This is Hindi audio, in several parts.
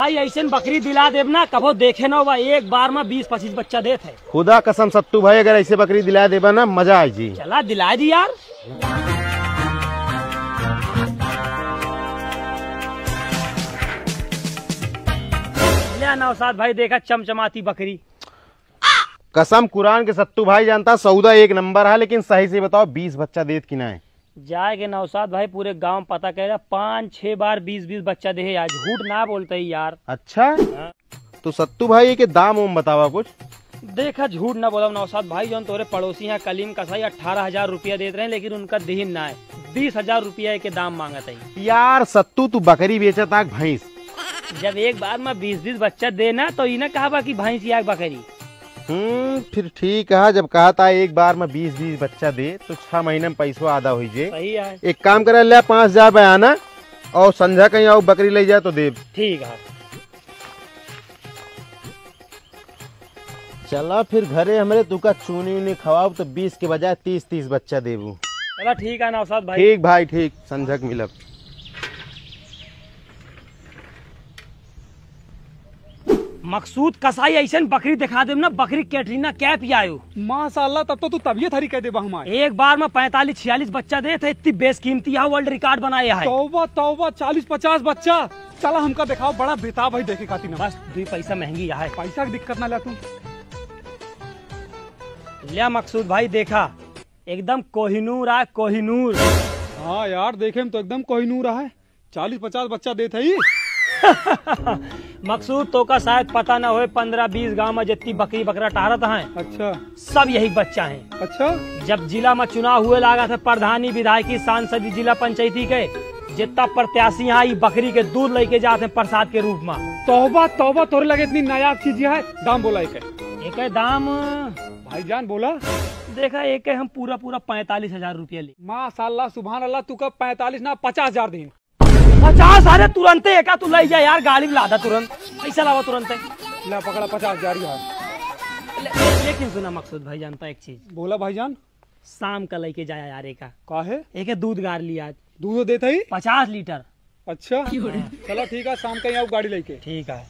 भाई ऐसे बकरी दिला देव ना कबो देखे ना एक बार में 20-25 बच्चा देते है। खुदा कसम सत्तू भाई अगर ऐसे बकरी दिला देबा ना मजा आई जी। चला दिला दी यार। ले नौसाद भाई देखा चमचमाती बकरी। कसम कुरान के सत्तू भाई जानता सौदा एक नंबर है, लेकिन सही से बताओ 20 बच्चा देत कि ना है? जाएगे नौसाद भाई पूरे गांव पता कह रहा 5-6 बार 20-20 बच्चा दे यार, झूठ ना बोलते ही यार। अच्छा तो सत्तू भाई के दाम उम बतावा कुछ। देखा झूठ ना बोला नौसाद भाई, जो तोरे पड़ोसी हैं कलीम कसाई 18,000 रुपया देते रहे, लेकिन उनका दीन ना है 20,000 रुपया के दाम मांगत है। यार सत्तू तू बकरी बेचता भैंस, जब एक बार में 20-20 बच्चा देना तो इन्हें कहा कि भैंस या बकरी। फिर ठीक है, जब कहा था एक बार में 20-20 बच्चा दे तो 6 महीने में पैसों आधा हो जाए। सही है। एक काम करे ले 5,000 रुपया आना और संध्या कहीं आओ बकरी ले जाए तो दे। ठीक है चला फिर घरे हमरे तुका चूनी उनी खवाओ तो 20 के बजाय 30-30 बच्चा देबू। चला ठीक है नौसाद भाई। ठीक भाई ठीक, संध्या के मिलब। मकसूद कसाई ऐसे बकरी दिखा दे ना, बकरी कैटरीना कैफ ही आयो। माशाल्लाह तब तो तू तबियत हरी कह दे हमारे। एक बार में 45-46 बच्चा दे थे, इतनी बेशकीमती है, वर्ल्ड रिकॉर्ड बनाया है। तौबा तौबा 40-50 बच्चा। चला हमका दिखाओ, बड़ा बेताब है देखे खाती ना। बस 2 पैसा महंगी है, पैसा की दिक्कत ना ले तू। लिया मकसूद भाई देखा एकदम कोहिनूर है कोहिनूर। हाँ यार देखे में तो एकदम कोहिनूर है। 40-50 बच्चा देते ही। मकसूद तो का शायद पता न हो 15-20 गांव में जितनी बकरी बकरा टहरत हैं, अच्छा सब यही बच्चा हैं। अच्छा जब जिला में चुनाव हुए लगा था प्रधानी विधायकी सांसद जिला पंचायती के, जितना प्रत्याशी यहाँ बकरी के दूध लेके जाते हैं प्रसाद के रूप में। तौबा तौबा तोरे लगे इतनी नायाब चीज है। दाम बोला एक दाम भाईजान बोला देखा एक हम पूरा 45,000 रुपया ले। माशाल्लाह सुभान अल्लाह, तू कब 45 ना 50,000 दिन। 50 अरे तुरंत एक तू ले जा यार, गाड़ी में लादा तुरंत पैसा लावा तुरंत। ला पकड़ा 50,000 है। लेकिन सुना मकसूद भाई जानता एक चीज। बोला भाईजान। शाम का लेके जाया यार एक का है एक दूध गार लिया, दूध देता ही 50 लीटर। अच्छा चलो ठीक है, शाम का ही आओ गाड़ी लेके। ठीक है,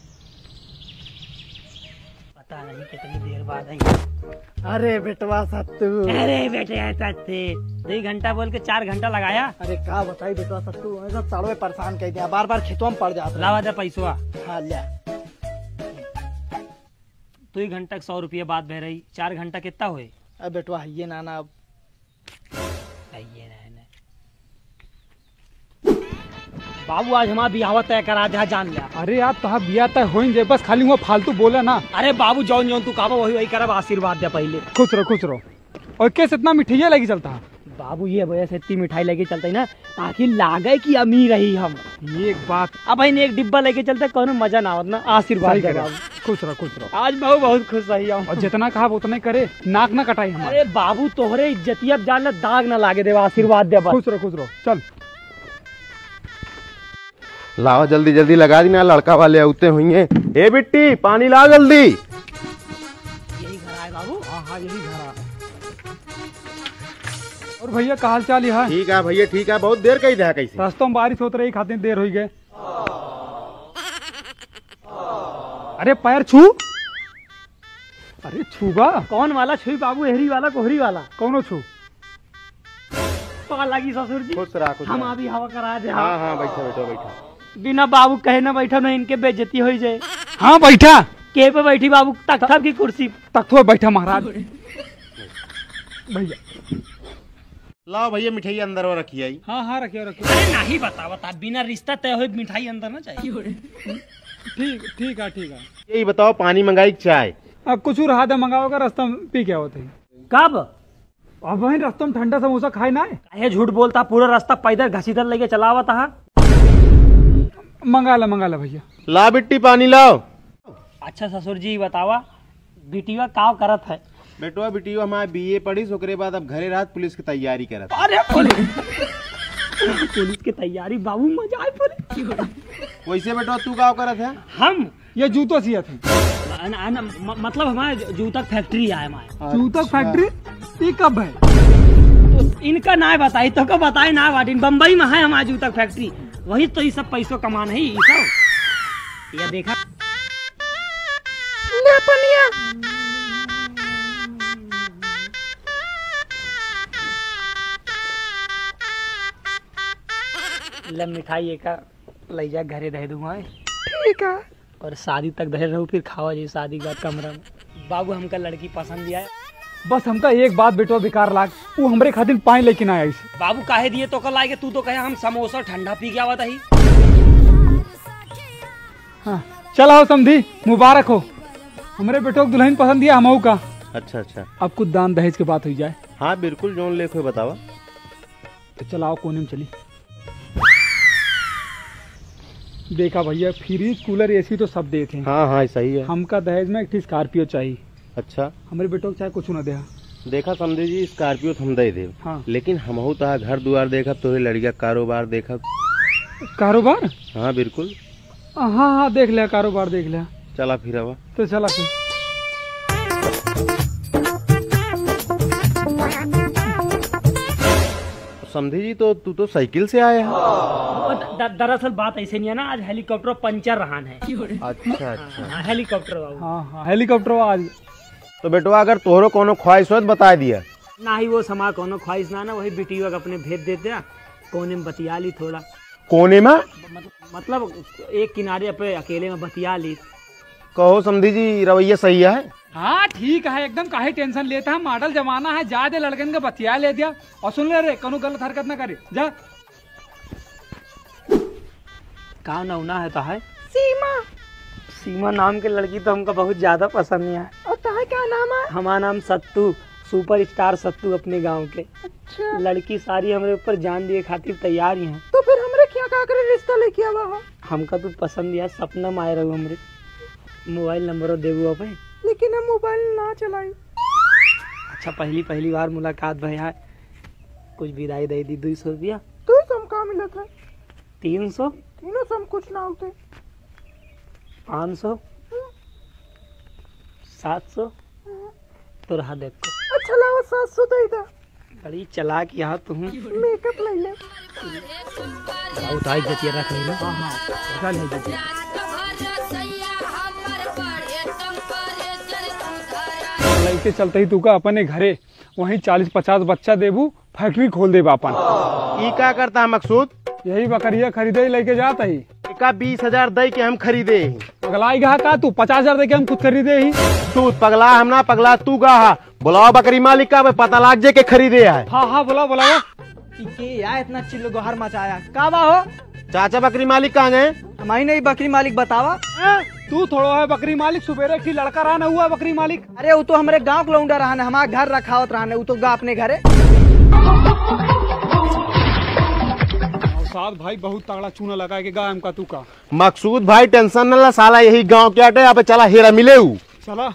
पता नहीं कितनी देर बाद आएंगे। अरे बेटवा सत्तू। अरे बेटे सत्तू 2 घंटा बोल के 4 घंटा लगाया। अरे का बताई बेटवा सत्तू, ऐसा तड़वे परेशान कर दिया, बार बार खेतों में पड़ जाता। लावा दे पैसवा। हाँ ले। 2 घंटा 100 रुपया बात बह रही, 4 घंटा कितना हुए? अरे बेटवा ये नाना अब बाबू आज हमारा बिहाव तय करा दे, जान लिया। अरे यार तुहा बिया तय होंगे, बस खाली वो फालतू बोला ना। अरे बाबू जौन जौन तू कहा वही करब, आशीर्वाद दे पहले। खुश रहो। और कैसे इतना मिठाइया लगी चलता है बाबू, ये वजह से इतनी मिठाई लेके चलते ना ताकि लागे कि अमीर रही हम। ये एक बात। अब भाई एक डिब्बा लेके चलते कोनो मजा ना होता ना, आशीर्वाद दे बाबू। खुश रहो। आज बाबू बहुत खुश रही हूँ। और जितना कहा उतना करे, नाक ना कटाई हमारे। अरे बाबू तोहरे इज्जतिया जान दाग ना लागे दे, आशीर्वाद दे। खुश रहो चल। लाओ जल्दी जल्दी लगा दी ना, लड़का वाले आते हुए। ए बिट्टी पानी ला जल्दी। यही घर आए बाबू। हाँ यही घर आ। और भैया का हाल चाल है? ठीक है भैया ठीक है, बहुत देर कही था कैसे? रास्तों में बारिश होते रही, खाते देर हो गए। अरे पैर छू। अरे छूबा कौन वाला छुई बाबू, एहरी वाला कोहरी वाला? कौनो छू लगी ससुर जी। खुश रहा हम अभी हवा करा दे। हाँ बैठो। बिना बाबू कहे ना बैठा ना, इनके बेइज्जती हो जाए। हाँ बैठा। के पे बैठी बाबू? तख्ता की कुर्सी। तख्तो बैठा महाराज। भैया लाओ भैया मिठाई अंदर वो रखी आई। हाँ रखियो। अरे नहीं बता बिना रिश्ता तय हुए मिठाई अंदर ना चाहिए। ठीक है। यही बताओ पानी मंगाई चाय? अब कुछ रहा दे मंगाओगे, रास्ता में पी क्या होते हैं? कब? अब वही रास्ता में ठंडा समोसा खाए ना है। काहे झूठ बोलता, पूरा रास्ता पैदल घसीटल लेके चलावा था। मंगा ला भैया। ला बिट्टी पानी लाओ। अच्छा ससुर जी बतावा बिटिया का करत है? बेटवा बिटिया हमारे BA पढ़ी, ओकरे बाद अब घरे रात पुलिस की तैयारी करत। अरे पुलिस की तैयारी बाबू, मजा आए पूरे। वैसे बेटवा तू का करत है? हम ये जूतो सिया थे। मतलब हमारे जूता फैक्ट्री है हमारे। जूता फैक्ट्री ये कब है? तो इनका ना बताई तो का बताई ना बाटी, बम्बई में है हमारे जूता फैक्ट्री। वही तो ये सब पैसों कमाना ही सब। ये देखा ले पनिया। ले मिठाई एक ले जा घरे रह दूंगा ठीक है। और शादी तक रह रहू फिर खावा जी शादी का कमरा में। बाबू हमका लड़की पसंद आया। बस हमका एक बात बेटो बेकार लाग, वो हमरे खातिर पानी लेके ना आई। बाबू काहे दिए तो कल आएगे, तू तो कहे हम समोसा ठंडा पी के आवा ही। हाँ चल आओ समधी, मुबारक हो। हमरे बेटो को दुल्हन पसंद दिया हमहू का। अच्छा अच्छा। अब कुछ दान दहेज की बात हो जाए हाँ बिल्कुल, जोन लेखो बतावा। तो चल आओ कोने में चली। देखा भैया, फ्रिज कूलर एसी तो सब देते हैं। हाँ हाँ सही है। हमका दहेज में एक स्कॉर्पियो चाहिए। अच्छा हमारे बेटो को चाहे कुछ ना दे। देखा समझे जी, स्कॉर्पियो हम दे दे। हाँ लेकिन हमहू तहा घर दुआर देखा, तोरे लड़किया कारोबार देखा। कारोबार? हाँ बिल्कुल। हाँ हाँ देख लिया, कारोबार देख लिया। चला फिर अब। तो चला फिर। समझी जी, तो तू तो साइकिल से आया है। दरअसल बात ऐसे नहीं है ना, आज हेलीकॉप्टर पंचर रहा है। अच्छा अच्छा। हेलीकॉप्टर बाबू। हाँ हाँ हेलीकॉप्टर आज। तो बेटवा अगर तोहरो कोनो ख्वाहिश हो तो बता दिया। ना ही वो समा कोनो ख्वाहिश ना, वही बिटिया का अपने भेज देते हैं, कोने में बतिया ली थोड़ा। कोने में? मतलब एक किनारे पे अकेले में बतिया ली। कहो समझी जी, रवैया सही है। हाँ ठीक है एकदम, काहे टेंशन लेता है, मॉडल जमाना है। जा दे लड़कन का बतिया ले दिया। और सुन ले रे, कोनो गलत हरकत ना करे जा। कहाँ नौना है तो है सीमा। सीमा नाम के लड़की तो हमको बहुत ज्यादा पसंद नहीं है। और ताहे क्या नाम है? हमारा नाम सत्तू, सुपर स्टार सत्तू अपने गांव के। अच्छा। लड़की सारी हमारे ऊपर जान दिए खातिर तैयार ही है। तो फिर हमरे क्या का करे रिश्ता लेके आवा हो? हमका तो पसंद है, सपना में आए रहो हमरे। मोबाइल नंबर देबू अब। लेकिन हम मोबाइल ना चलाई। अच्छा पहली बार मुलाकात भैया है, कुछ विदाई दे दी। 200 रुपया। तू सम का मिलत है? 300, तीनों सम कुछ ना होते। 500, 700 तो रहा देखो। अच्छा लावा 700 दे दे। बड़ी चलाक यहाँ तुम। मेकअप ले ले। उठाई जतिया रख ली ना। हाँ हाँ चल है जतिया। ऐसे चलते ही तू का अपने घरे वहीं 40-50 बच्चा देबू, फैक्ट्री खोल दे बापन। ई क्या करता है मकसूद? यही बकरिया खरीदे लेके जाता ही। का 20,000 दे के हम खरीदे ही। पगलाई गा का तू 50,000 दे के हम खुद खरीदे ही। तू पगला, हम ना पगला, तू गा। बुलाओ बकरी मालिक का, पता लाग जे के खरीदे है। हाँ हाँ बुलाओ बुलाओ। यार इतना चिल्लो गोहर मचाया का बा हो? चाचा बकरी मालिक कहाँ गए? हमारी नहीं बकरी मालिक बतावा। तू थोड़ो है बकरी मालिक, सुबेरे की लड़का रहा ना हुआ बकरी मालिक। अरे वो तो हमारे गांव के लौंडा रहा, हमारा घर रखावत रहा, वो तो गा अपने घरे। साथ भाई बहुत तगड़ा चूना लगा के गा हमका तू का। मकसूद भाई टेंशन न ला, साला यही गांव के आटे। यहाँ पे चला हेरा मिले। चला।